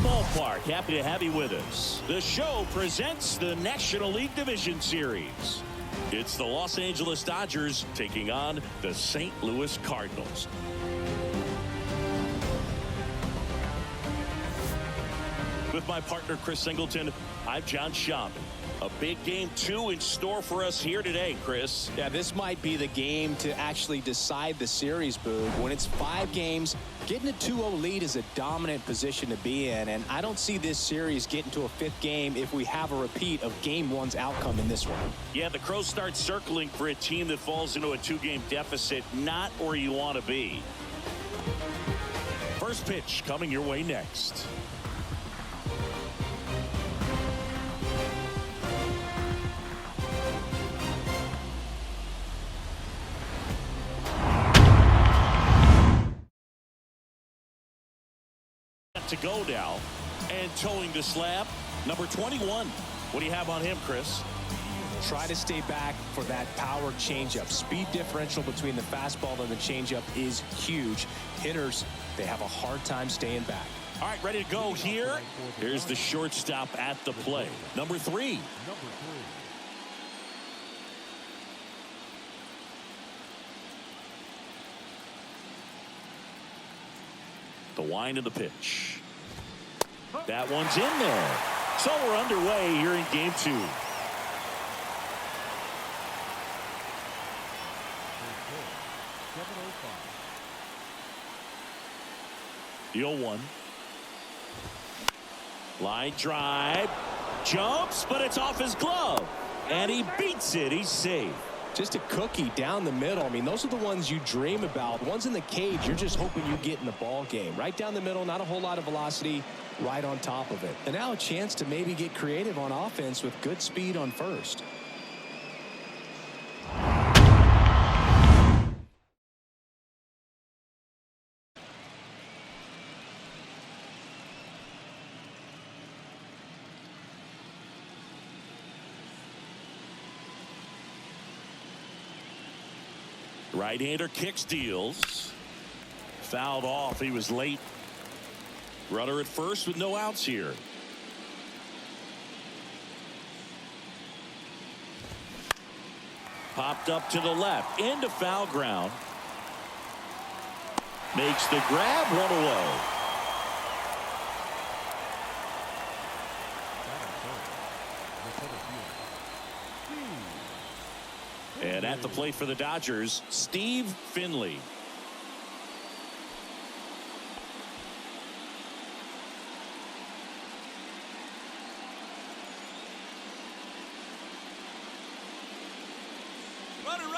ballpark. Happy to have you with us. The show presents the National League Division Series. It's the Los Angeles Dodgers taking on the St. Louis Cardinals. With my partner Chris Singleton, I'm John Schaub. A big game 2 in store for us here today, Chris. Yeah, this might be the game to actually decide the series, Boog. When it's 5 games, getting a 2-0 lead is a dominant position to be in, and I don't see this series getting to a 5th game if we have a repeat of Game 1's outcome in this one. Yeah, the Crows start circling for a team that falls into a 2-game deficit, not where you want to be. First pitch coming your way next. To go now, and towing the slab, number 21. What do you have on him, Chris? Try to stay back for that power changeup. Speed differential between the fastball and the changeup is huge. Hitters, they have a hard time staying back. All right, ready to go here. Here's the shortstop at the plate, number 3. The wind of the pitch. That one's in there. So we're underway here in game 2. The 0-1. Line drive. Jumps, but it's off his glove. And he beats it. He's safe. Just a cookie down the middle. I mean, those are the ones you dream about. The ones in the cage, you're just hoping you get in the ball game. Right down the middle, not a whole lot of velocity, right on top of it. And now a chance to maybe get creative on offense with good speed on first. Right-hander kicks, deals. Fouled off. He was late. Runner at first with no outs here. Popped up to the left. Into foul ground. Makes the grab, one away. And at the plate for the Dodgers, Steve Finley.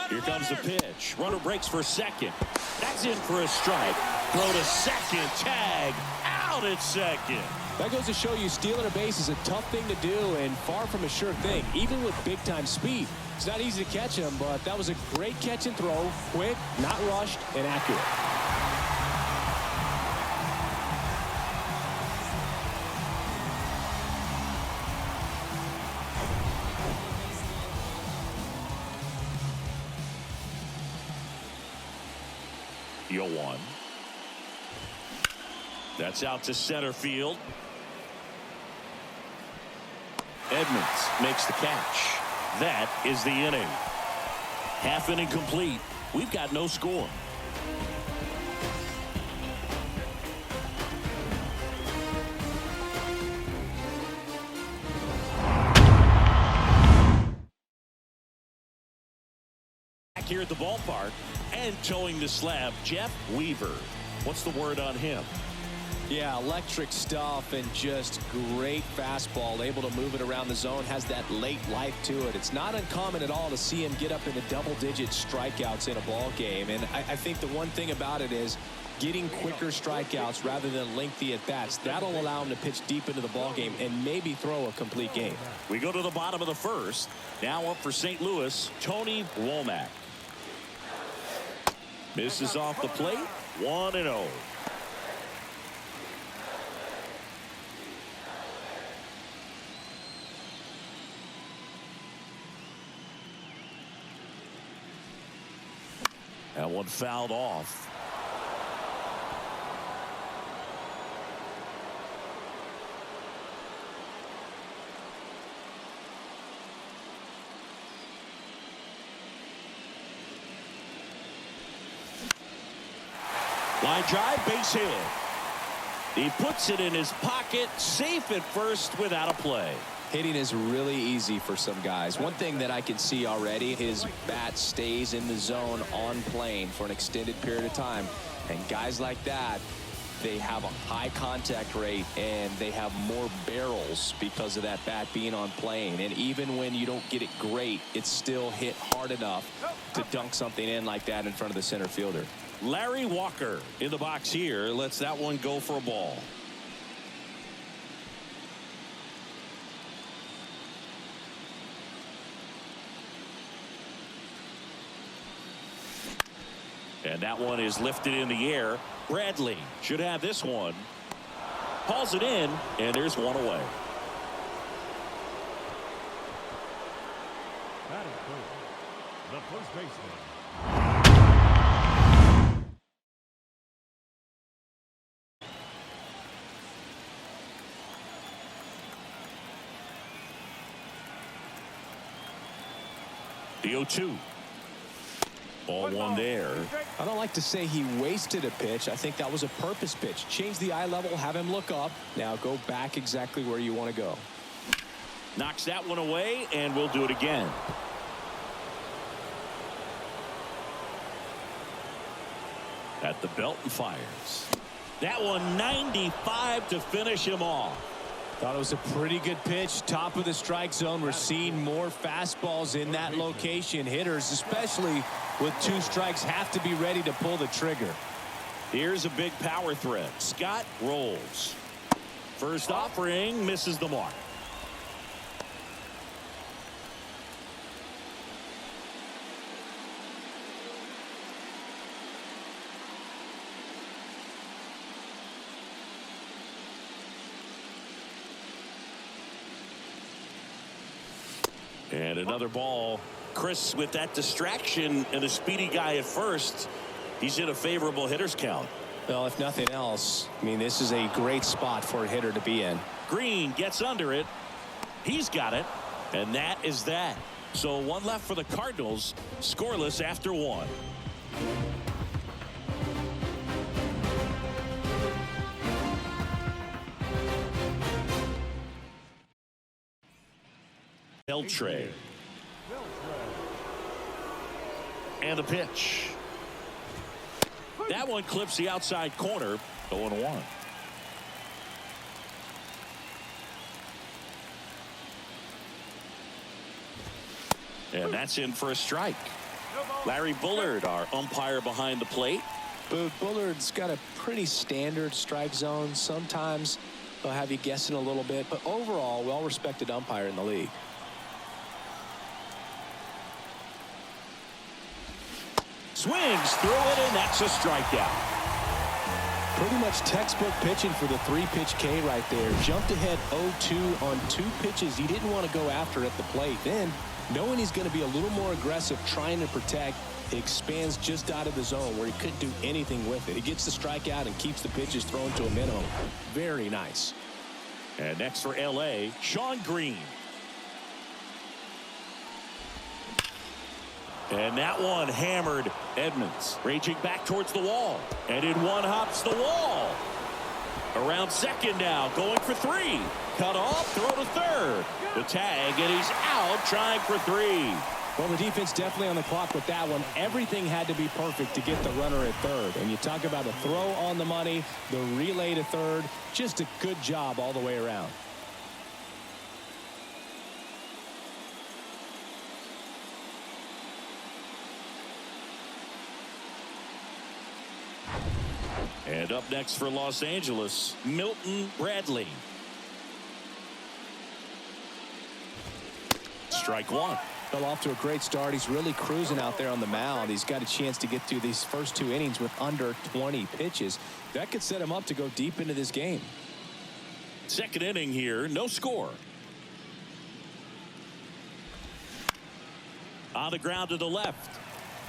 Here comes the pitch. Runner breaks for second. That's in for a strike. Throw to second. Tag. Out at second. That goes to show you stealing a base is a tough thing to do and far from a sure thing, even with big-time speed. It's not easy to catch him, but that was a great catch and throw. Quick, not rushed, and accurate. The 0-1. That's out to center field. Edmonds makes the catch. That is the inning. Half inning complete. We've got no score. Back here at the ballpark and towing the slab, Jeff Weaver. What's the word on him? Yeah, electric stuff and just great fastball, able to move it around the zone, has that late life to it. It's not uncommon at all to see him get up into double-digit strikeouts in a ball game, and I think the one thing about it is getting quicker strikeouts rather than lengthy at-bats. That'll allow him to pitch deep into the ball game and maybe throw a complete game. We go to the bottom of the first. Now up for St. Louis, Tony Womack. Misses off the plate, 1-0. That one fouled off. Line drive, base hit. He puts it in his pocket, safe at first without a play. Hitting is really easy for some guys. One thing that I can see already, his bat stays in the zone on plane for an extended period of time. And guys like that, they have a high contact rate and they have more barrels because of that bat being on plane. And even when you don't get it great, it's still hit hard enough to dunk something in like that in front of the center fielder. Larry Walker in the box here lets that one go for a ball. And that one is lifted in the air. Bradley should have this one. Hauls it in, and there's one away. Batting first, the first baseman. The 0-2. Ball one there. I don't like to say he wasted a pitch. I think that was a purpose pitch. Change the eye level, have him look up. Now go back exactly where you want to go. Knocks that one away, and we'll do it again. At the belt and fires. That one 95 to finish him off. Thought it was a pretty good pitch. Top of the strike zone. We're seeing more fastballs in that location. Hitters, especially with 2 strikes, have to be ready to pull the trigger. Here's a big power threat. Scott rolls. First offering misses the mark. And another ball. Chris, with that distraction and a speedy guy at first, he's in a favorable hitter's count. Well, if nothing else, I mean, this is a great spot for a hitter to be in. Green gets under it. He's got it. And that is that. So one left for the Cardinals. Scoreless after 1. Beltre. And the pitch. That one clips the outside corner. 0-1. And that's in for a strike. Larry Bullard, our umpire behind the plate. Bullard's got a pretty standard strike zone. Sometimes they'll have you guessing a little bit, but overall, well-respected umpire in the league. Swings through it, and that's a strikeout. Pretty much textbook pitching for the 3-pitch K right there. Jumped ahead 0-2 on 2 pitches he didn't want to go after at the plate. Then, knowing he's going to be a little more aggressive trying to protect, he expands just out of the zone where he couldn't do anything with it. He gets the strikeout and keeps the pitches thrown to a minimum. Very nice. And next for L.A., Sean Green. And that one hammered. Edmonds raging back towards the wall. And in one hops the wall. Around second now, going for 3. Cut off, throw to third. The tag, and he's out trying for 3. Well, the defense definitely on the clock with that one. Everything had to be perfect to get the runner at third. And you talk about the throw on the money, the relay to third. Just a good job all the way around. And up next for Los Angeles, Milton Bradley. Strike 1. Fell off to a great start. He's really cruising out there on the mound. He's got a chance to get through these first 2 innings with under 20 pitches. That could set him up to go deep into this game. Second inning here, no score. On the ground to the left.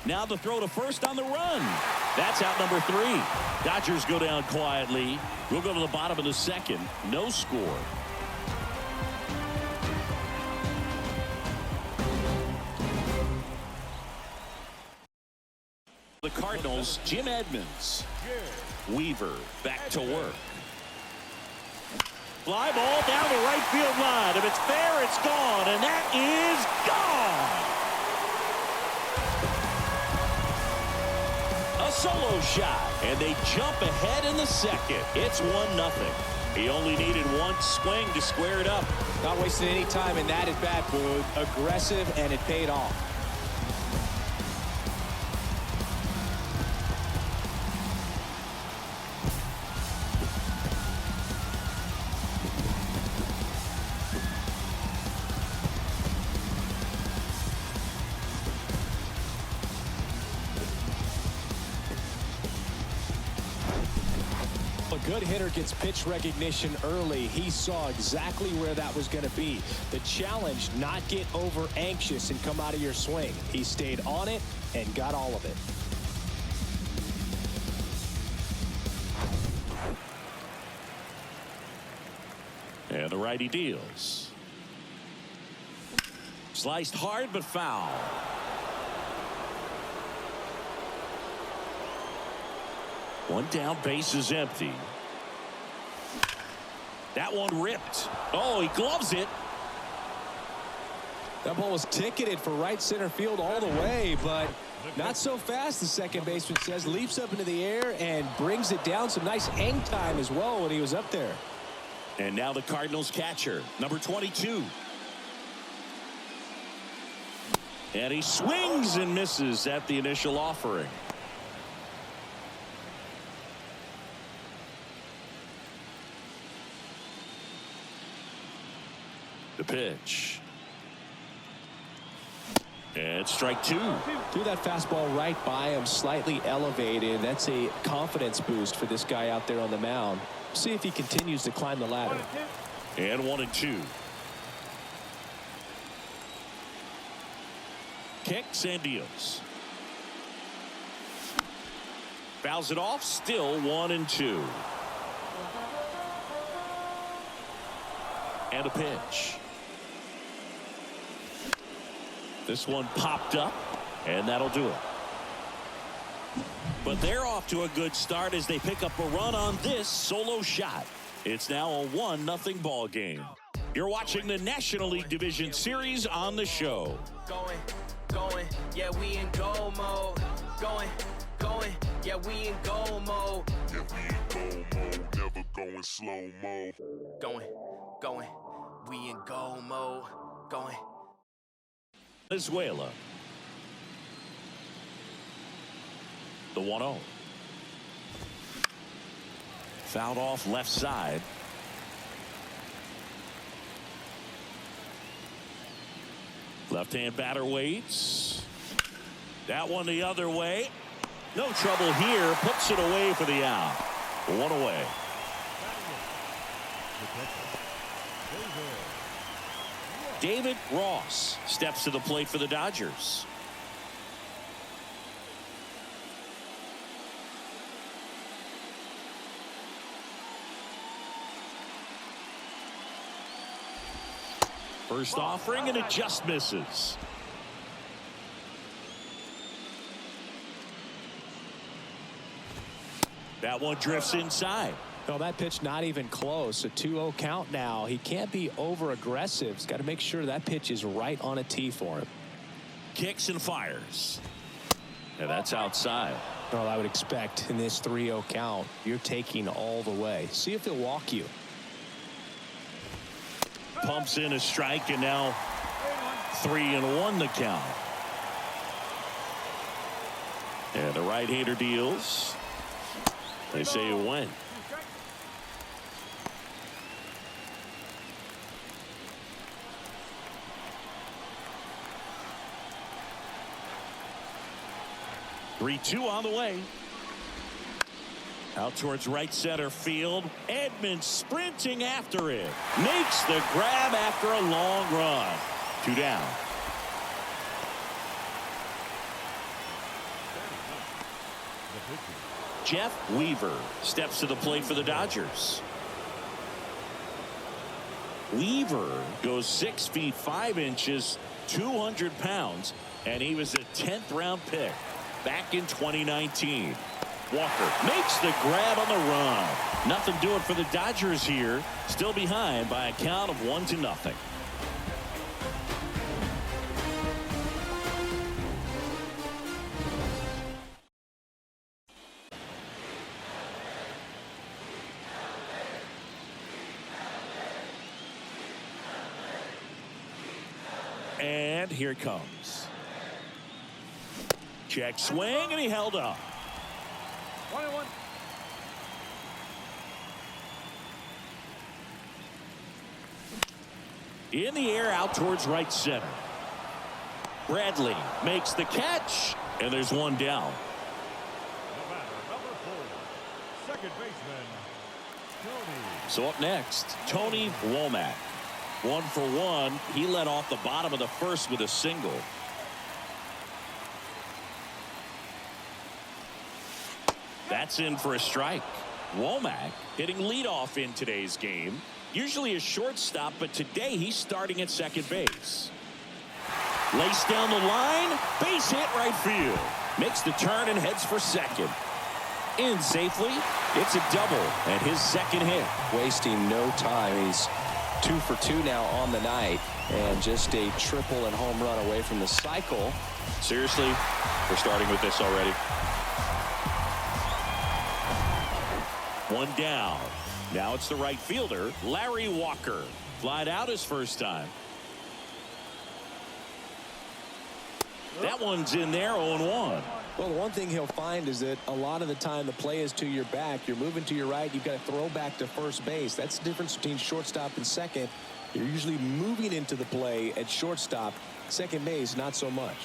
Now the throw to first on the run. That's out number 3. Dodgers go down quietly. We'll go to the bottom of the second. No score. The Cardinals, Jim Edmonds. Weaver back to work. Fly ball down the right field line. If it's fair, it's gone, and that is gone. A solo shot, and they jump ahead in the second. It's 1-0. He only needed one swing to square it up. Not wasting any time in that at bat, Boog. Aggressive, and it paid off. A good hitter gets pitch recognition early. He saw exactly where that was going to be. The challenge, not get over anxious and come out of your swing. He stayed on it and got all of it. And the righty deals. Sliced hard but foul. One down, base is empty. That one ripped. Oh, he gloves it. That ball was ticketed for right center field all the way, but not so fast, the second baseman says. Leaps up into the air and brings it down. Some nice hang time as well when he was up there. And now the Cardinals catcher, number 22. And he swings and misses at the initial offering. The pitch. And strike two. Threw that fastball right by him, slightly elevated. That's a confidence boost for this guy out there on the mound. See if he continues to climb the ladder. And 1-2. Kicks and deals. Fouls it off. Still 1-2. And a pitch. This one popped up, and that'll do it. But they're off to a good start as they pick up a run on this solo shot. It's now a 1-0 ball game. You're watching the National League Division Series on the show. Going, yeah, we in goal mode. Going, yeah, we in goal mode. Yeah, we in goal mode, never going slow mo. Going, we in goal mode. Going. Venezuela. The 1-0. Fouled off left side. Left-hand batter waits. That one the other way. No trouble here. Puts it away for the out. One away. David Ross steps to the plate for the Dodgers. First offering, and it just misses. That one drifts inside. No, that pitch not even close. A 2-0 count now. He can't be over aggressive. He's got to make sure that pitch is right on a tee for him. Kicks and fires. And that's outside. Well, I would expect in this 3-0 count, you're taking all the way. See if he'll walk you. Pumps in a strike, and now 3-1 the count. And the right-hander deals. They say it went. Three-two on the way. Out towards right center field. Edmonds sprinting after it. Makes the grab after a long run. Two down. Jeff Weaver steps to the plate for the Dodgers. Weaver goes 6 feet 5 inches, 200 pounds, and he was a 10th round pick back in 2019. Walker makes the grab on the run. Nothing doing for the Dodgers here. Still behind by a count of 1-0. And here it comes. Check swing, and he held up. 1-1. In the air out towards right center. Bradley makes the catch, and there's one down. The batter, number 4, second baseman, Tony. So up next, Tony Womack. 1 for 1. He led off the bottom of the first with a single. That's in for a strike. Womack hitting leadoff in today's game. Usually a shortstop, but today he's starting at second base. Lace down the line. Base hit right field. Makes the turn and heads for second. In safely. It's a double and his second hit. Wasting no time. He's 2 for 2 now on the night, and just a triple and home run away from the cycle. Seriously, we're starting with this already. One down. Now it's the right fielder, Larry Walker. Flied out his first time. That one's in there, 0-1. Well, the one thing he'll find is that a lot of the time the play is to your back. You're moving to your right. You've got to throw back to first base. That's the difference between shortstop and second. You're usually moving into the play at shortstop. Second base, not so much.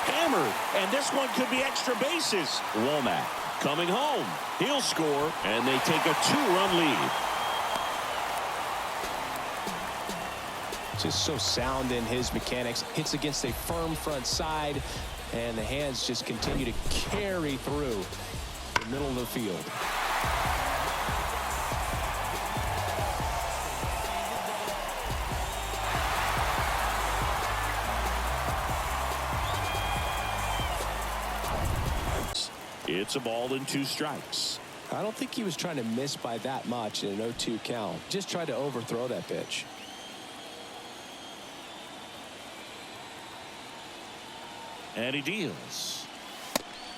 Hammered, and this one could be extra bases. Womack coming home. He'll score, and they take a 2-run lead. Just so sound in his mechanics. Hits against a firm front side, and the hands just continue to carry through the middle of the field. It's a ball and 2 strikes. I don't think he was trying to miss by that much in an 0-2 count. Just tried to overthrow that pitch. And he deals.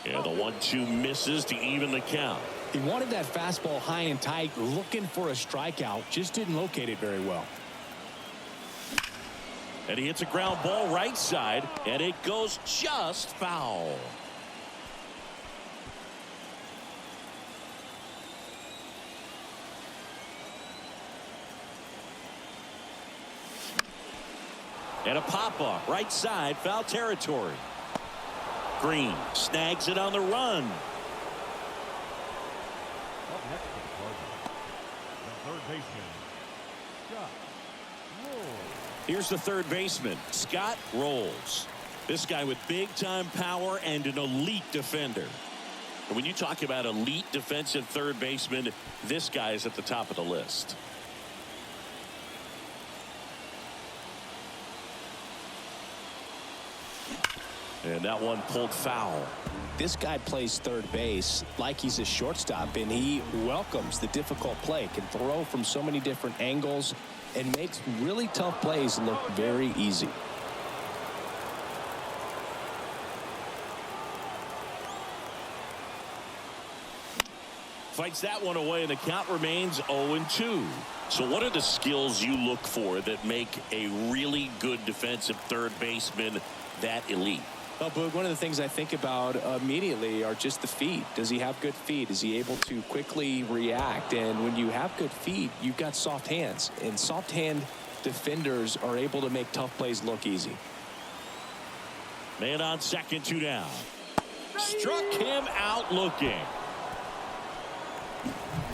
Yeah, the 1-2 misses to even the count. He wanted that fastball high and tight, looking for a strikeout. Just didn't locate it very well. And he hits a ground ball right side, and it goes just foul. And a pop-up right side, foul territory. Green snags it on the run. Up next for the Cardinals, the third baseman, Scott Rolls. Here's the third baseman, Scott Rolls. This guy with big-time power and an elite defender. And when you talk about elite defensive third baseman, this guy is at the top of the list. And that one pulled foul. This guy plays third base like he's a shortstop, and he welcomes the difficult play. Can throw from so many different angles and makes really tough plays look very easy. Fights that one away, and the count remains 0-2. So what are the skills you look for that make a really good defensive third baseman that elite? Well, Boog, one of the things I think about immediately are just the feet. Does he have good feet? Is he able to quickly react? And when you have good feet, you've got soft hands. And soft hand defenders are able to make tough plays look easy. Man on second, 2 down. Struck him out looking.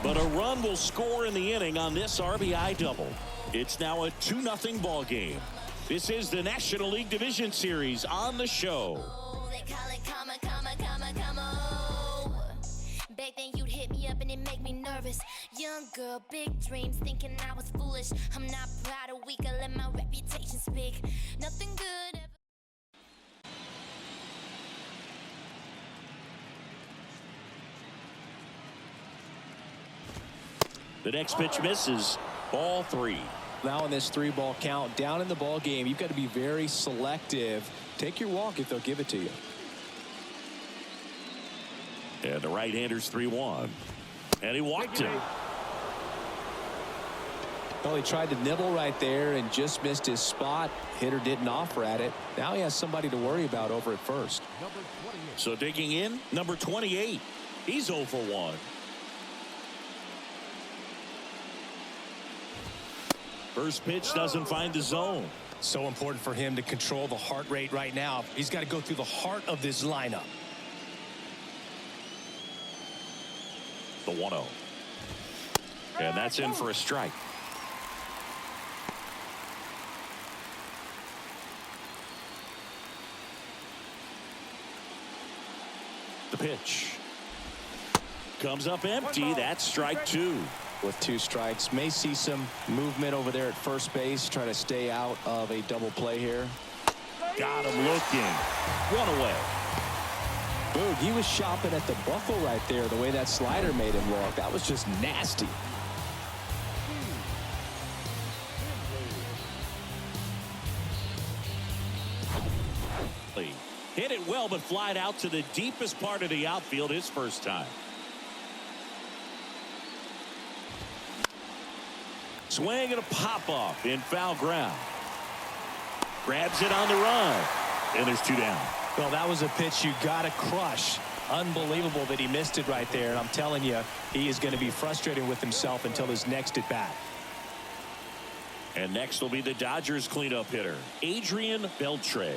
But a run will score in the inning on this RBI double. It's now a 2-0 ball game. This is the National League Division Series on the show. They call it come on. Back then you'd hit me up and it make me nervous. Young girl, big dreams, thinking I was foolish. I'm not proud of weak, I let my reputation speak. Nothing good ever. The next pitch misses. Ball 3. Now in this 3-ball count, down in the ball game, you've got to be very selective. Take your walk if they'll give it to you. And the right-hander's 3-1. And he walked him. Well, he tried to nibble right there and just missed his spot. Hitter didn't offer at it. Now he has somebody to worry about over at first. So digging in, number 28. He's 0 for 1. First pitch doesn't find the zone. So important for him to control the heart rate right now. He's got to go through the heart of this lineup. The 1-0. And that's in for a strike. The pitch comes up empty. That's strike 2. With 2 strikes, may see some movement over there at first base. Try to stay out of a double play here. Got him looking. Run away. Boog, he was shopping at the buckle right there. The way that slider made him look, that was just nasty. Hit it well, but flied out to the deepest part of the outfield his first time. Swing and a pop-off in foul ground. Grabs it on the run. And there's 2 down. Well, that was a pitch you got to crush. Unbelievable that he missed it right there. And I'm telling you, he is going to be frustrated with himself until his next at bat. And next will be the Dodgers cleanup hitter, Adrian Beltre.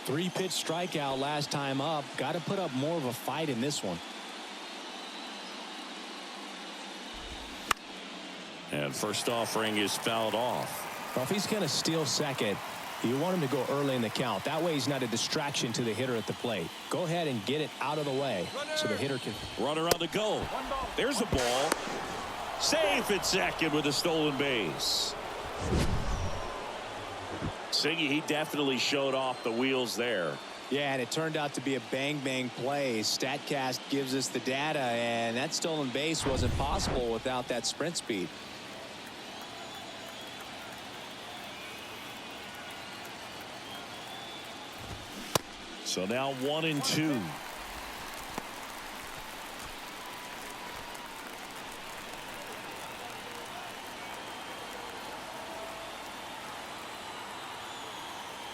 3-pitch strikeout last time up. Got to put up more of a fight in this one. And first offering is fouled off. Well, if he's going to steal second, you want him to go early in the count. That way he's not a distraction to the hitter at the plate. Go ahead and get it out of the way so the hitter can. Runner on the go. There's a ball. Safe at second with a stolen base. Siggy, he definitely showed off the wheels there. Yeah, and it turned out to be a bang-bang play. StatCast gives us the data, and that stolen base wasn't possible without that sprint speed. So now 1-2.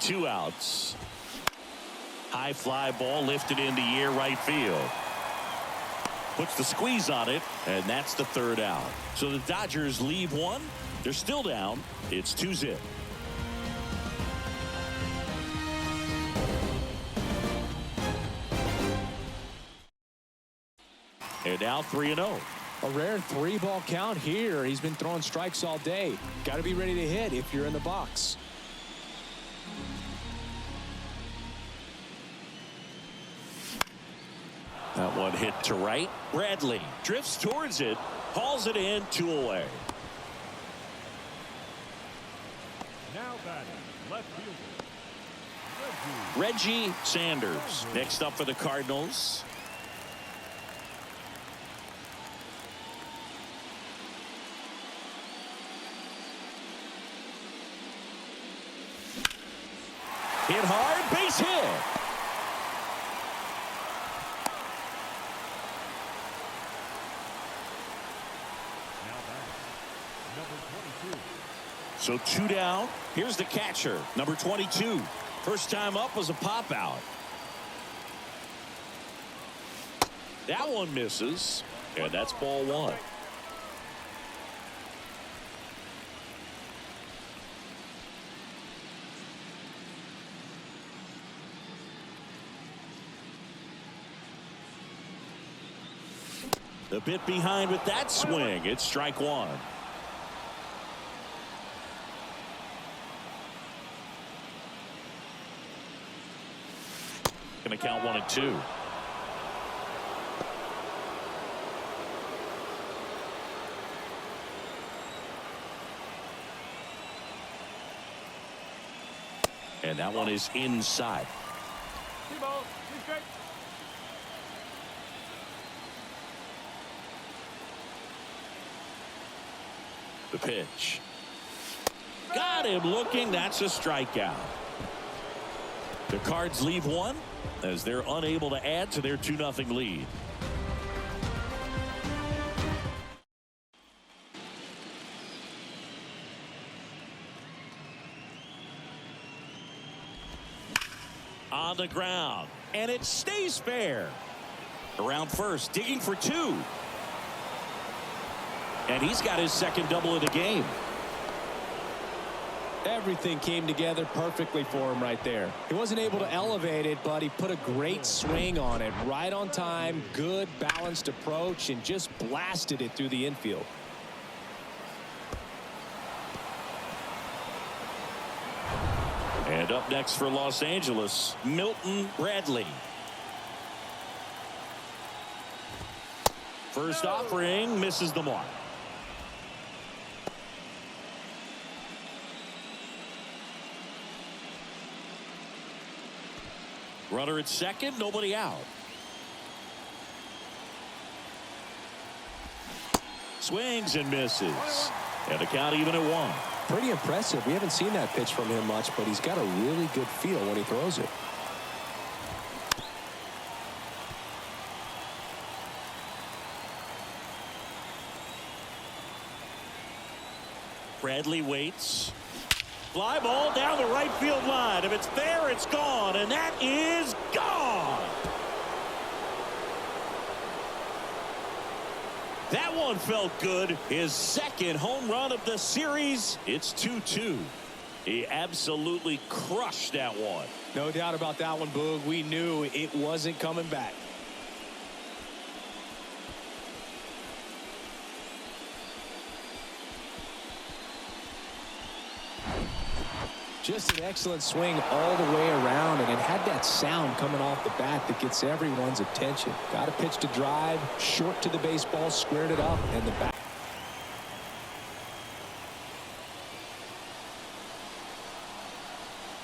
Two outs. High fly ball lifted into the air right field. Puts the squeeze on it, and that's the 3rd out. So the Dodgers leave 1. They're still down. It's 2-0. And now 3-0. A rare 3-ball count here. He's been throwing strikes all day. Got to be ready to hit if you're in the box. That one hit to right. Bradley drifts towards it, hauls it in, 2 away. Now batting, left fielder, Reggie Sanders next up for the Cardinals. Hit hard, base hit. So 2 down. Here's the catcher, number 22. First time up was a pop out. That one misses, and that's ball 1. A bit behind with that swing. It's strike 1. Going to count 1-2. And that one is inside. The pitch. Got him looking. That's a strikeout. The Cards leave one as they're unable to add to their 2-0 lead. On the ground, and it stays fair. Around first, digging for 2. And he's got his second double of the game. Everything came together perfectly for him right there. He wasn't able to elevate it, but he put a great swing on it. Right on time, good balanced approach, and just blasted it through the infield. And up next for Los Angeles, Milton Bradley. First offering misses the mark. Runner at second, nobody out. Swings and misses. And the count even at 1. Pretty impressive. We haven't seen that pitch from him much, but he's got a really good feel when he throws it. Bradley waits. Fly ball down the right field line. If it's there, it's gone, and that is gone. That one felt good. His second home run of the series. It's 2-2. He absolutely crushed that one. No doubt about that one, Boog. We knew it wasn't coming back. Just an excellent swing all the way around, and it had that sound coming off the bat that gets everyone's attention. Got a pitch to drive, short to the baseball, squared it up, and the back.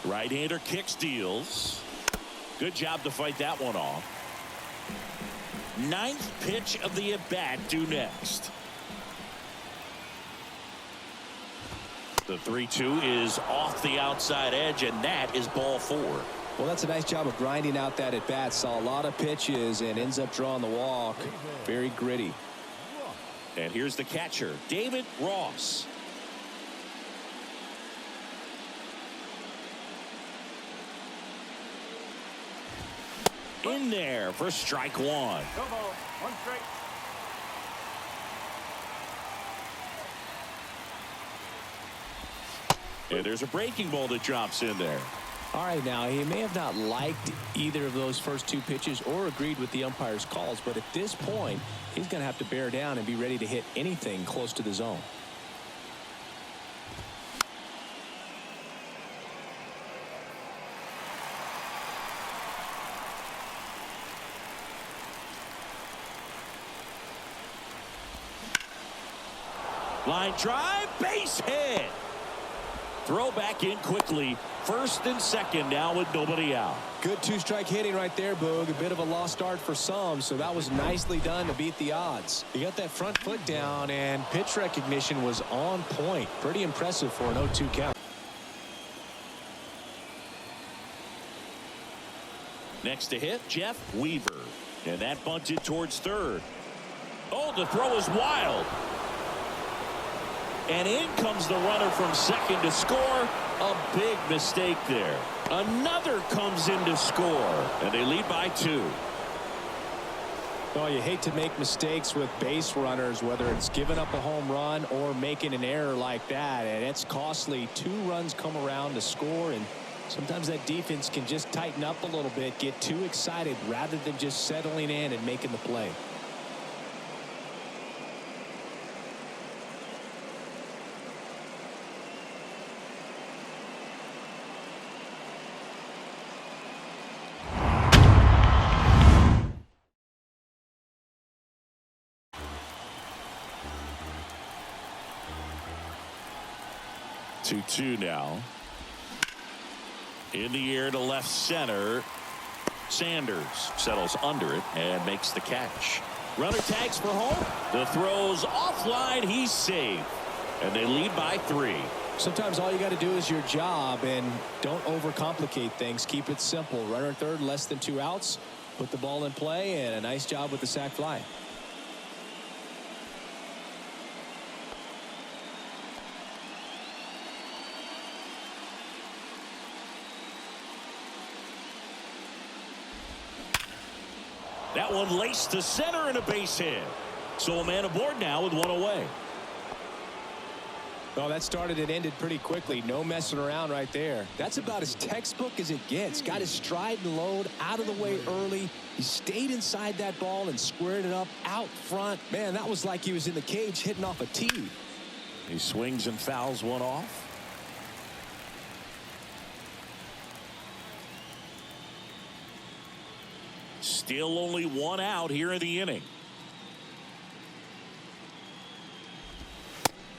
Right-hander kick steals. Good job to fight that one off. 9th pitch of the at-bat due next. The 3-2 is off the outside edge, and that is ball 4. Well, that's a nice job of grinding out that at-bat. Saw a lot of pitches and ends up drawing the walk. Very gritty. And here's the catcher, David Ross. In there for strike 1. Go ball. 1 strike. And there's a breaking ball that drops in there. All right, now, he may have not liked either of those first 2 pitches or agreed with the umpire's calls, but at this point, he's going to have to bear down and be ready to hit anything close to the zone. Line drive, base hit. Throw back in quickly. First and second now with nobody out. Good 2-strike hitting right there, Boog. A bit of a lost start for some, so that was nicely done to beat the odds. He got that front foot down, and pitch recognition was on point. Pretty impressive for an 0-2 count. Next to hit, Jeff Weaver. And that bunted towards third. Oh, the throw is wild. And in comes the runner from second to score. A big mistake there. Another comes in to score. And they lead by 2. Oh, you hate to make mistakes with base runners, whether it's giving up a home run or making an error like that. And it's costly. 2 runs come around to score, and sometimes that defense can just tighten up a little bit, get too excited rather than just settling in and making the play. Two now. In the air to left center. Sanders settles under it and makes the catch. Runner tags for home. The throw's offline. He's safe. and they lead by 3. Sometimes all you got to do is your job, and don't overcomplicate things. Keep it simple. Runner at third, less than 2 outs. Put the ball in play, and a nice job with the sac fly. That one laced to center and a base hit. So a man aboard now with 1 away. Well, that started and ended pretty quickly. No messing around right there. That's about as textbook as it gets. Got his stride and load out of the way early. He stayed inside that ball and squared it up out front. Man, that was like he was in the cage hitting off a tee. He swings and fouls one off. Still only 1 out here in the inning.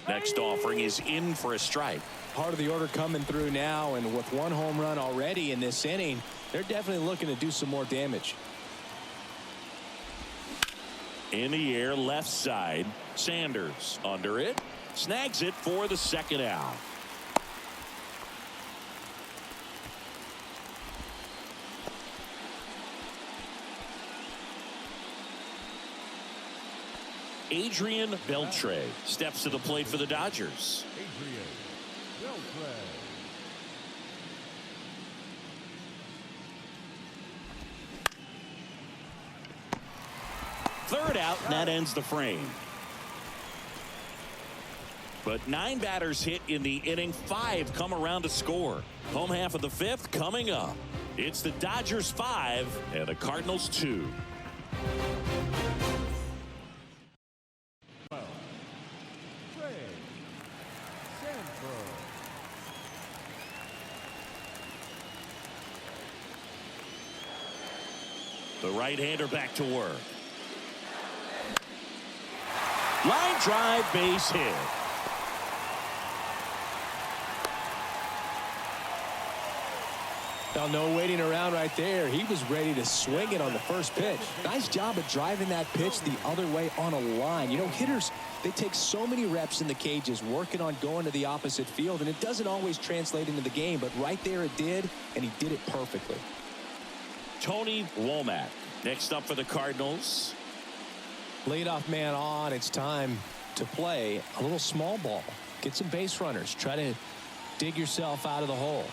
Next offering is in for a strike. Part of the order coming through now, and with 1 home run already in this inning, they're definitely looking to do some more damage. In the air, left side. Sanders under it. Snags it for the 2nd out. Adrian Beltre steps to the plate for the Dodgers. Adrian Beltre. Third out, and that ends the frame. But 9 batters hit in the inning. 5 come around to score. Home half of the 5th coming up. It's the Dodgers 5 and the Cardinals 2. The right-hander back to work. Line drive, base hit. Well, no waiting around right there. He was ready to swing it on the first pitch. Nice job of driving that pitch the other way on a line. You know, hitters, they take so many reps in the cages working on going to the opposite field, and it doesn't always translate into the game, but right there it did, and he did it perfectly. Tony Womack next up for the Cardinals. Leadoff man on. It's time to play a little small ball. Get some base runners. Try to dig yourself out of the hole.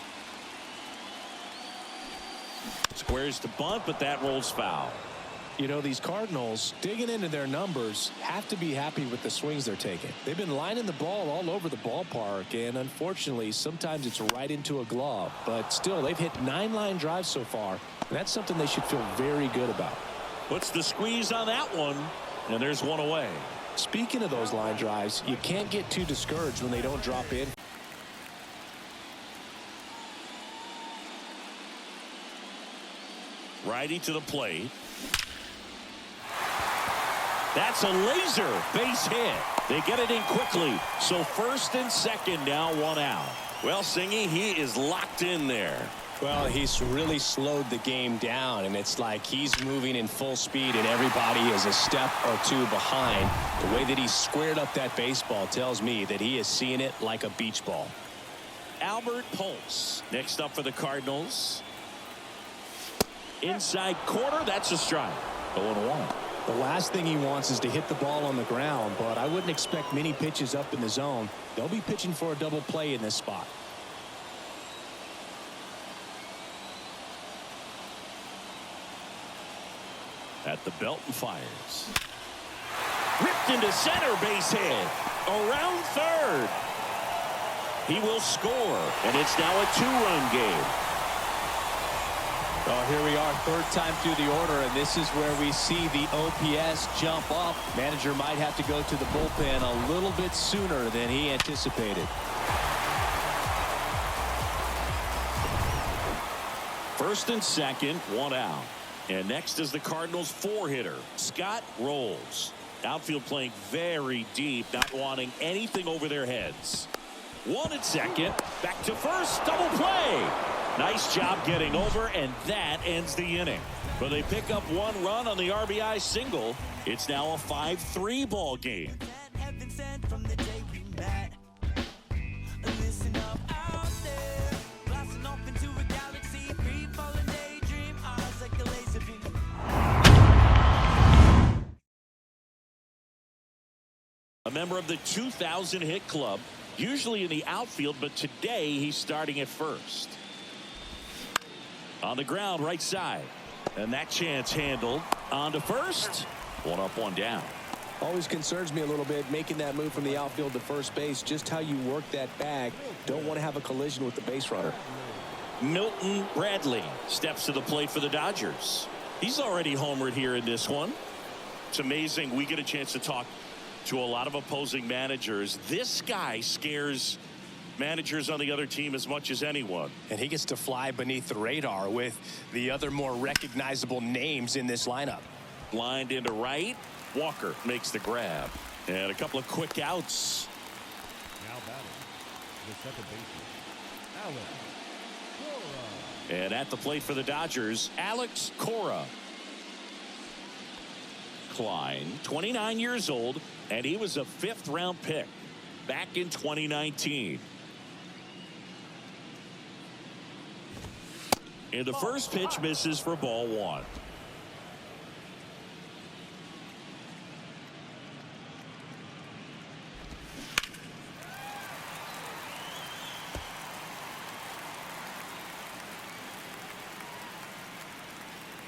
Squares to bunt, but that rolls foul. You know, these Cardinals, digging into their numbers, have to be happy with the swings they're taking. They've been lining the ball all over the ballpark, and unfortunately, sometimes it's right into a glove. But still, they've hit 9 line drives so far, and that's something they should feel very good about. Puts the squeeze on that one, and there's 1 away. Speaking of those line drives, you can't get too discouraged when they don't drop in. Righty to the plate. That's a laser base hit. They get it in quickly. So 1st and 2nd now, 1 out. Well, Singy, he is locked in there. Well, he's really slowed the game down, and it's like he's moving in full speed and everybody is a step or 2 behind. The way that he squared up that baseball tells me that he is seeing it like a beach ball. Albert Pujols next up for the Cardinals. Inside corner, that's a strike. 0-1. The last thing he wants is to hit the ball on the ground, but I wouldn't expect many pitches up in the zone. They'll be pitching for a double play in this spot. At the belt and fires. Ripped into center, base hit. Around third. He will score, and it's now a 2-run game. Well, here we are, 3rd time through the order, and this is where we see the OPS jump up. Manager might have to go to the bullpen a little bit sooner than he anticipated. First and 2nd, 1 out. And next is the Cardinals 4-hitter, Scott Rolls. Outfield playing very deep, not wanting anything over their heads. 1 at 2nd, back to 1st, double play. Nice job getting over, and that ends the inning. But they pick up 1 run on the RBI single. It's now a 5-3 ball game. Heaven sent from the day we met. member of the 2,000 hit club, usually in the outfield, but today he's starting at first. On the ground, right side. And that chance handled. On to first. One up, one down. Always concerns me a little bit making that move from the outfield to first base. Just how you work that bag. Don't want to have a collision with the base runner. Milton Bradley steps to the plate for the Dodgers. He's already homered here in this one. It's amazing. We get a chance to talk to a lot of opposing managers. This guy scares managers on the other team as much as anyone. And he gets to fly beneath the radar with the other more recognizable names in this lineup. Lined into right. Walker makes the grab. And a couple of quick outs. Now batting the second baseman, Alex Cora. And at the plate for the Dodgers, Alex Cora. Klein, 29 years old, and he was a 5th-round pick back in 2019. And the first pitch misses for ball 1.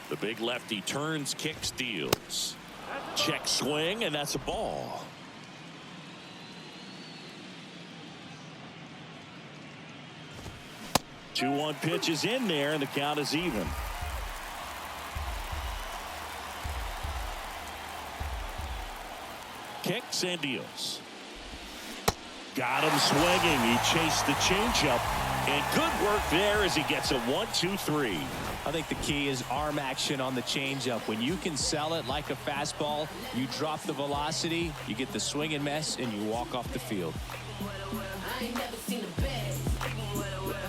The big lefty turns, kicks, deals. Check swing, and that's a ball. Two-one pitch is in there, and the count is even. Kicks and deals. Got him swinging. He chased the changeup, and good work there as he gets a 1-2-3. I think the key is arm action on the changeup. When you can sell it like a fastball, you drop the velocity, you get the swing and miss, and you walk off the field. I ain't never seen a best.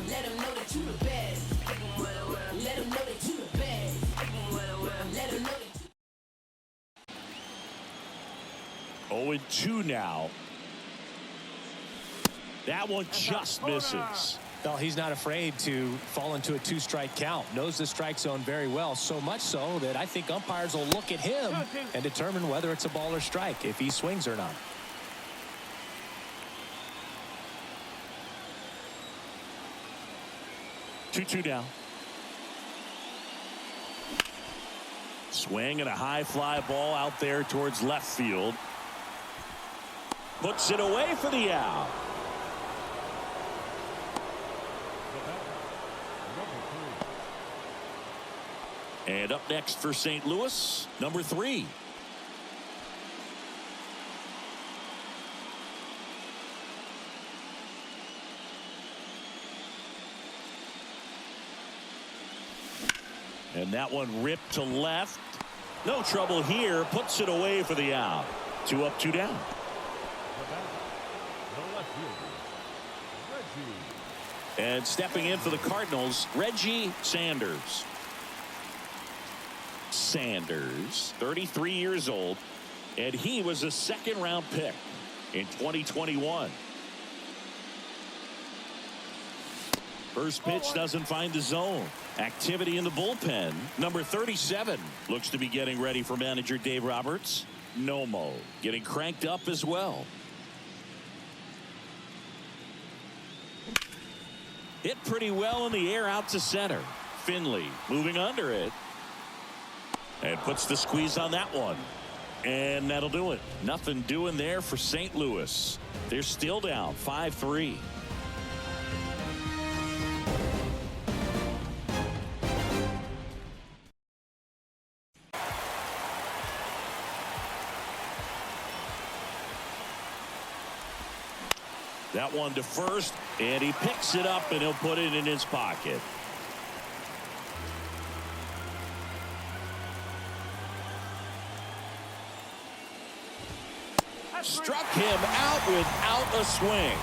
Let them know that you the best. Let them know that you the best. Let them know that 0-2 now. That one just misses. Well, he's not afraid to fall into a 2-strike count. Knows the strike zone very well, so much so that I think umpires will look at him and determine whether it's a ball or strike, if he swings or not. Two down. Swing and a high fly ball out there towards left field. Puts it away for the out. And up next for St. Louis, number 3. And that one ripped to left. No trouble here. Puts it away for the out. 2 up, 2 down. And stepping in for the Cardinals, Reggie Sanders. Sanders, 33 years old, and he was a 2nd-round pick in 2021. First pitch doesn't find the zone. Activity in the bullpen. Number 37 looks to be getting ready for manager Dave Roberts. Nomo getting cranked up as well. Hit pretty well in the air out to center. Finley moving under it. And puts the squeeze on that one. And that'll do it. Nothing doing there for St. Louis. They're still down 5-3. That one to first, and he picks it up, and he'll put it in his pocket. Struck him out without a swing.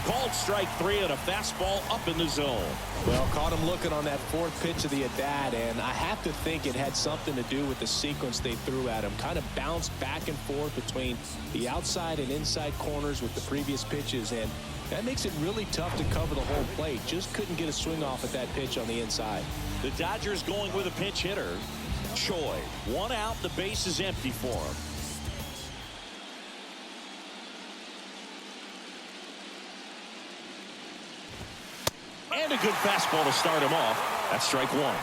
Called strike 3 and a fastball up in the zone. Well, caught him looking on that 4th pitch of the at-bat, and I have to think it had something to do with the sequence they threw at him. Kind of bounced back and forth between the outside and inside corners with the previous pitches, and that makes it really tough to cover the whole plate. Just couldn't get a swing off at that pitch on the inside. The Dodgers going with a pinch hitter. Choi, 1 out, the base is empty for him. And a good fastball to start him off. That's strike one.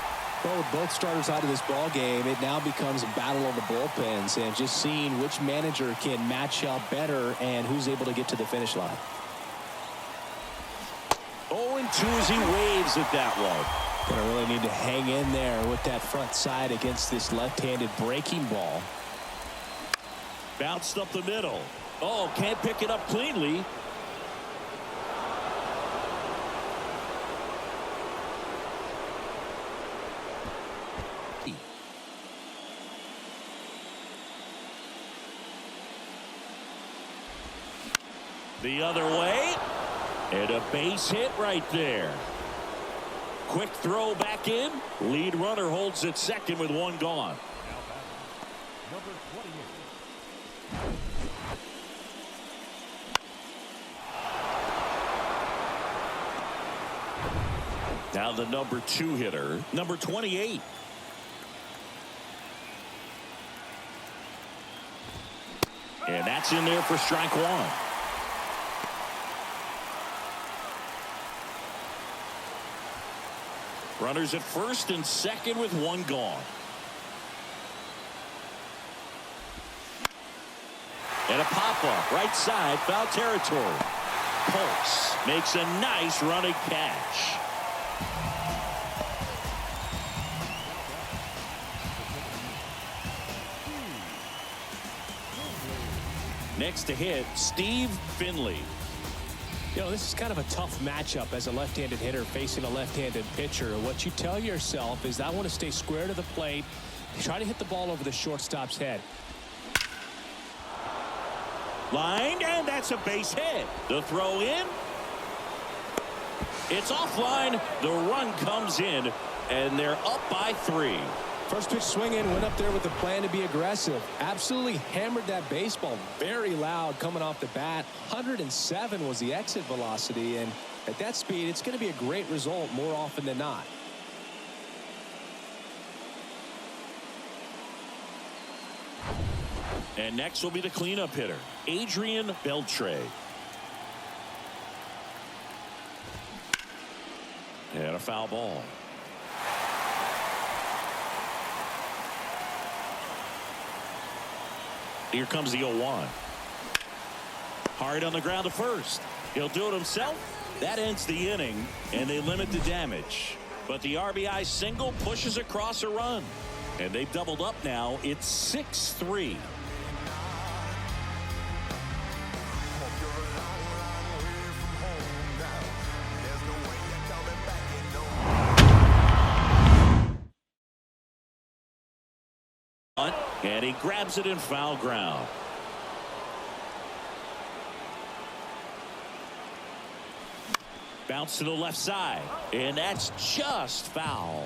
Well, with both starters out of this ball game, it now becomes a battle of the bullpens and just seeing which manager can match up better and who's able to get to the finish line. 0-2 as he waves at that one. Gonna really need to hang in there with that front side against this left-handed breaking ball. Bounced up the middle. Oh, can't pick it up cleanly. The other way. And a base hit right there. Quick throw back in. Lead runner holds at second with one gone. Now batting, number 28. Now the number 2 hitter, number 28. And that's in there for strike one. Runners at first and second with one gone. And a pop-up right side, foul territory. Pulse makes a nice running catch. Next to hit, Steve Finley. You know, this is kind of a tough matchup as a left-handed hitter facing a left-handed pitcher. What you tell yourself is I want to stay square to the plate, try to hit the ball over the shortstop's head. Lined, and that's a base hit. The throw in. It's offline. The run comes in, and they're up by 3. First pitch swinging, went up there with the plan to be aggressive. Absolutely hammered that baseball. Very loud coming off the bat. 107 was the exit velocity, and at that speed, it's going to be a great result more often than not. And next will be the cleanup hitter, Adrian Beltre. And a foul ball. Here comes the 0-1. Hard on the ground to first. He'll do it himself. That ends the inning, and they limit the damage. But the RBI single pushes across a run. And they've doubled up now. It's 6-3. And he grabs it in foul ground. Bounce to the left side, and that's just foul.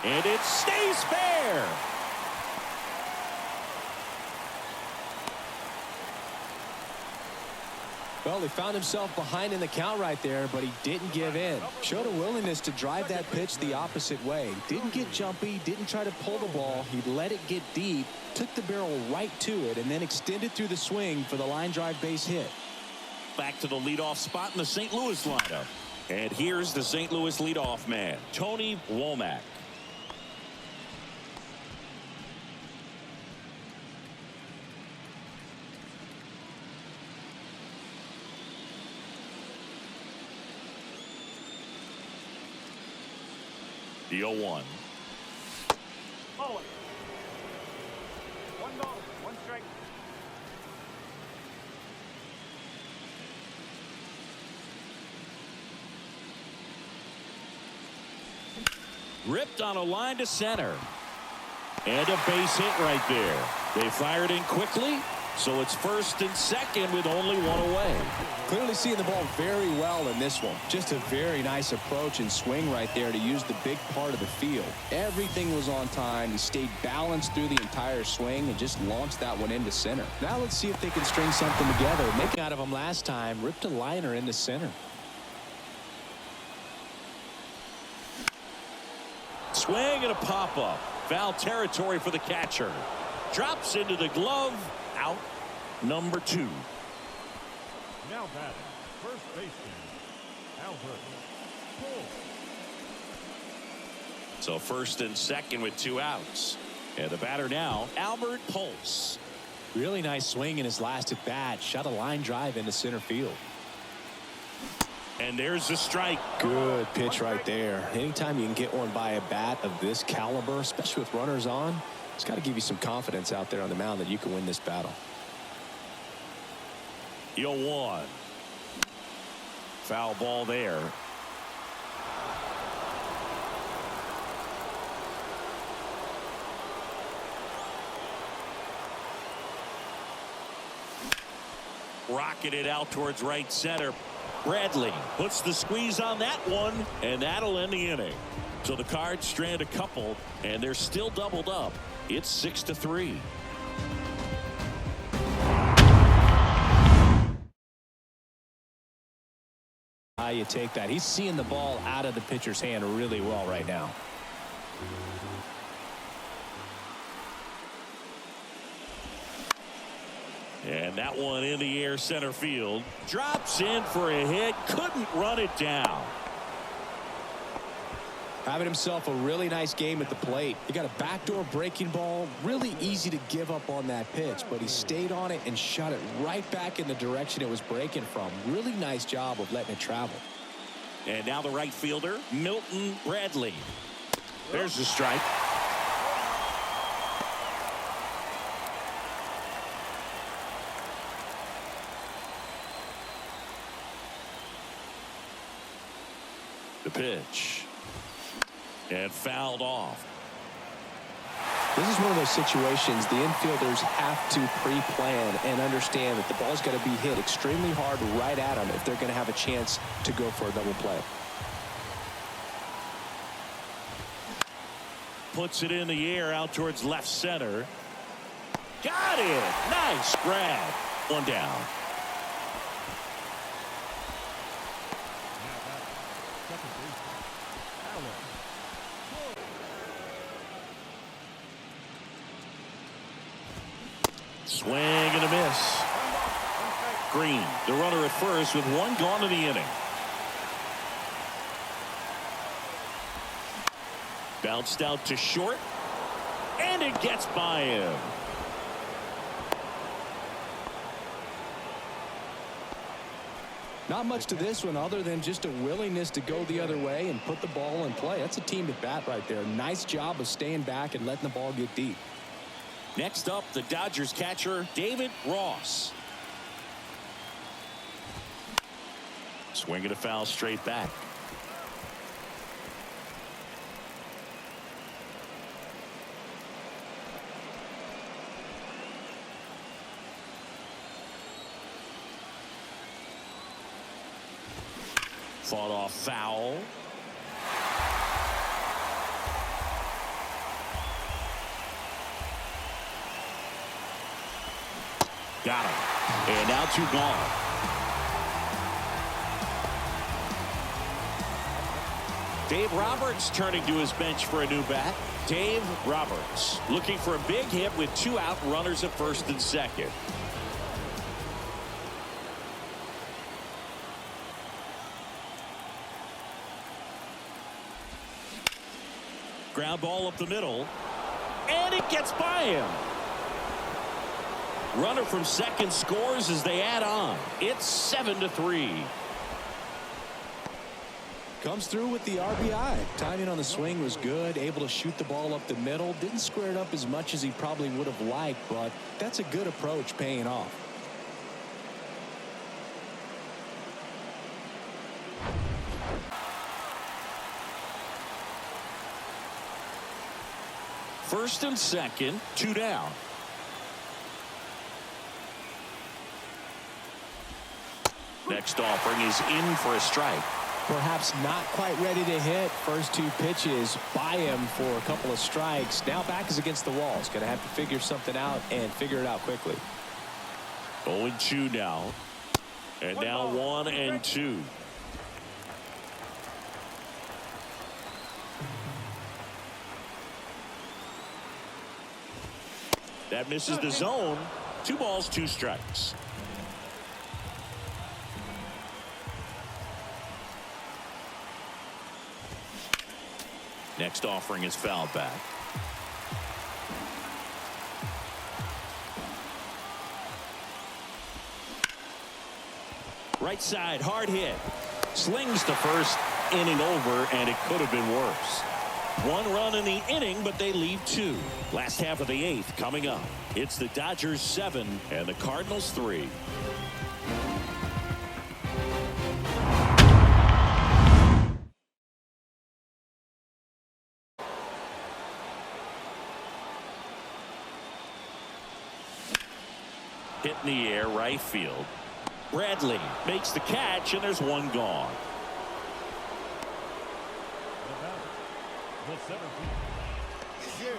And it stays fair. Well, he found himself behind in the count right there, but he didn't give in. Showed a willingness to drive that pitch the opposite way. Didn't get jumpy, didn't try to pull the ball. He let it get deep, took the barrel right to it, and then extended through the swing for the line drive base hit. Back to the leadoff spot in the St. Louis lineup. And here's the St. Louis leadoff man, Tony Womack. The 0-1. One ball, one strike. Ripped on a line to center. And a base hit right there. They fired in quickly, so it's first and second with only one away. Clearly seeing the ball very well in this one. Just a very nice approach and swing right there to use the big part of the field. Everything was on time. He stayed balanced through the entire swing and just launched that one into center. Now let's see if they can string something together. Making out of him last time, ripped a liner into center. Swing and a pop-up. Foul territory for the catcher. Drops into the glove. Out number 2. Now batting, first baseman, Albert Pujols. So first and second with 2 outs. And the batter now, Albert Pujols. Really nice swing in his last at bat. Shot a line drive into center field. And there's the strike. Good pitch right there. Anytime you can get one by a bat of this caliber, especially with runners on, it's got to give you some confidence out there on the mound that you can win this battle. 0-1. Foul ball there. Rocketed out towards right center. Bradley puts the squeeze on that one, and that'll end the inning. So the Cards strand a couple, and they're still doubled up. It's 6-3. How you take that? He's seeing the ball out of the pitcher's hand really well right now. And that one in the air center field. Drops in for a hit. Couldn't run it down. Having himself a really nice game at the plate. He got a backdoor breaking ball. Really easy to give up on that pitch, but he stayed on it and shot it right back in the direction it was breaking from. Really nice job of letting it travel. And now the right fielder, Milton Bradley. There's the strike. The pitch. And fouled off. This is one of those situations the infielders have to pre-plan and understand that the ball's got to be hit extremely hard right at them if they're going to have a chance to go for a double play. Puts it in the air out towards left center. Got it. Nice grab. One down. Swing and a miss. Green, the runner at first with one gone in the inning. Bounced out to short, and it gets by him. Not much to this one other than just a willingness to go the other way and put the ball in play. That's a team at bat right there. Nice job of staying back and letting the ball get deep. Next up, the Dodgers catcher, David Ross. Swinging a foul straight back. Fought off foul. Got him. And now 2 gone. Dave Roberts turning to his bench for a new bat. Dave Roberts looking for a big hit with 2 out, runners at first and second. Ground ball up the middle. And it gets by him. Runner from second scores as they add on. It's 7-3. Comes through with the RBI. Timing on the swing was good. Able to shoot the ball up the middle. Didn't square it up as much as he probably would have liked, but that's a good approach paying off. First and second, 2 down. Next offering is in for a strike. Perhaps not quite ready to hit. First 2 pitches by him for a couple of strikes. Now back is against the wall. He's going to have to figure something out and figure it out quickly. 0-2 now. And now 1-2. That misses the zone. 2 balls, 2 strikes. Next offering is fouled back. Right side, hard hit. Slings to first, inning over, and it could have been worse. 1 run in the inning, but they leave 2. Last half of the 8th coming up. It's the Dodgers 7 and the Cardinals 3. Hit in the air, right field. Bradley makes the catch, and there's 1 gone. The center field.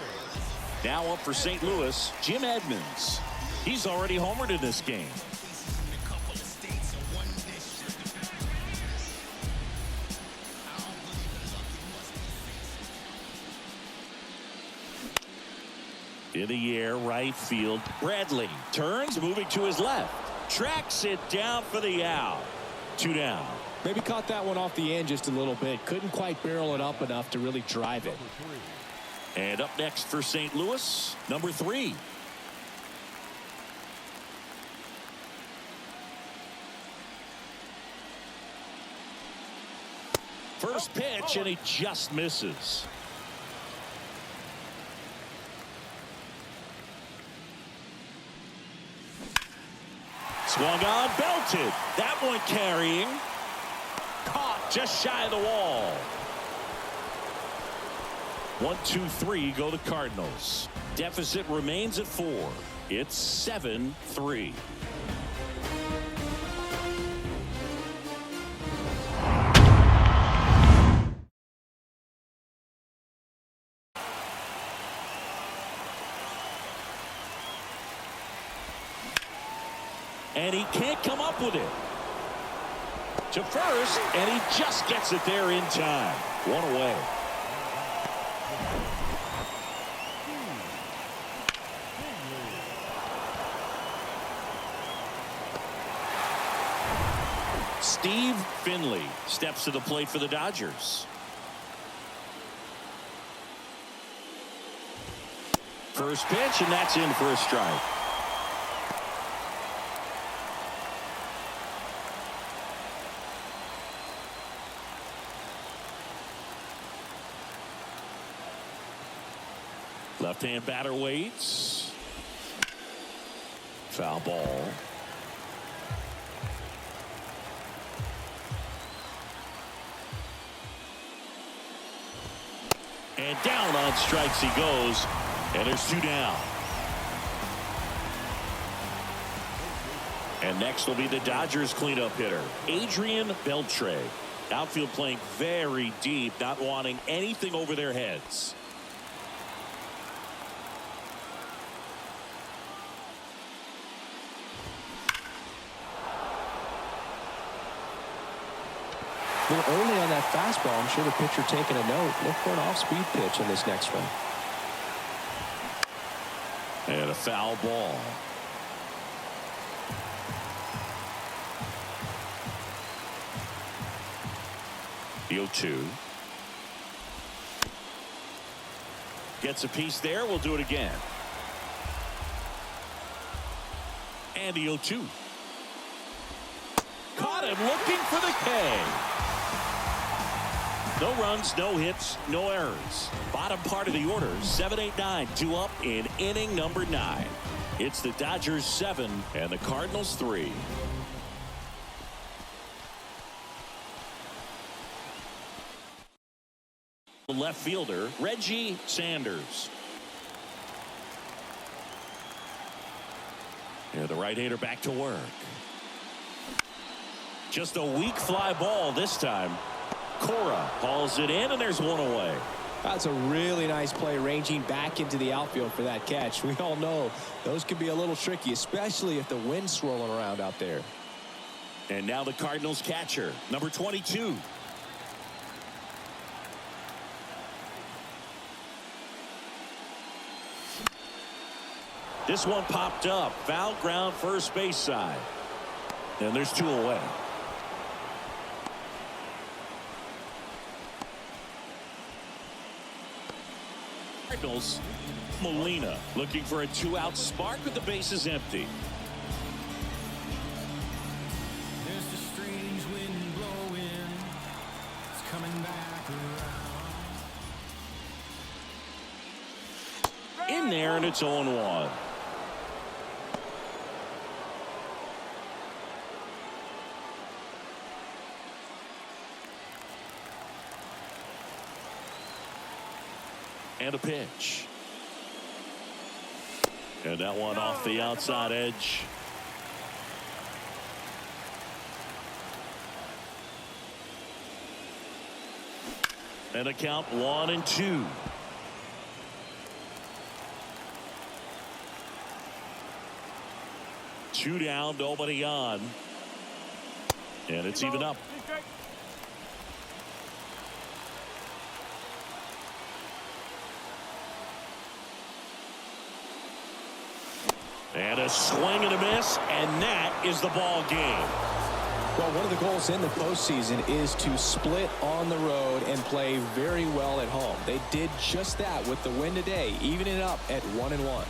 Now up for St. Louis, Jim Edmonds. He's already homered in this game. In the air, right field. Bradley turns, moving to his left. Tracks it down for the out. 2 down. Maybe caught that one off the end just a little bit. Couldn't quite barrel it up enough to really drive it. And up next for St. Louis, number 3. First pitch, and he just misses. Swung on, belted. That one carrying. Caught just shy of the wall. 1, 2, 3 go the Cardinals. Deficit remains at 4. It's 7-3. And he can't come up with it. To first, and he just gets it there in time. 1 away. Steve Finley steps to the plate for the Dodgers. First pitch, and that's in for a strike. Left-hand batter waits. Foul ball. And down on strikes he goes. And there's 2 down. And next will be the Dodgers cleanup hitter, Adrian Beltre. Outfield playing very deep, not wanting anything over their heads. A little early on that fastball. I'm sure the pitcher taking a note. Look for an off-speed pitch in this next one. And a foul ball. The 0-2. Gets a piece there. We'll do it again. And the 0-2. Caught him looking for the K. No runs, no hits, no errors. Bottom part of the order, 7, 8, 9, 2 up in inning number 9. It's the Dodgers 7 and the Cardinals 3. The left fielder, Reggie Sanders. And the right-hander back to work. Just a weak fly ball this time. Cora hauls it in, and there's 1 away. That's a really nice play, ranging back into the outfield for that catch. We all know those can be a little tricky, especially if the wind's swirling around out there. And now the Cardinals catcher, number 22. This one popped up. Foul ground first base side. And there's 2 away. Cardinals. Molina looking for a 2-out spark with the bases empty. There's a strange wind blowing. It's coming back around. In there, and it's 0-1. And a pitch. And that one off the outside edge. And a count 1-2. Two down, nobody on. And it's even up. And a swing and a miss, and that is the ball game. Well, one of the goals in the postseason is to split on the road and play very well at home. They did just that with the win today, evening it up at 1-1.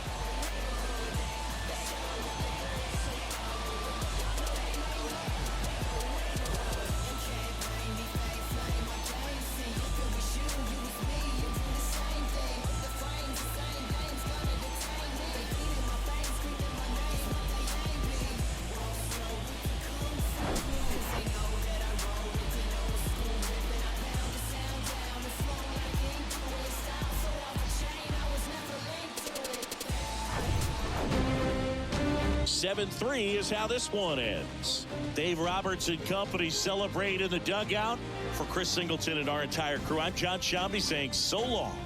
(7-3) is how this one ends. Dave Roberts and company celebrate in the dugout. For Chris Singleton and our entire crew, I'm John Shambi saying so long.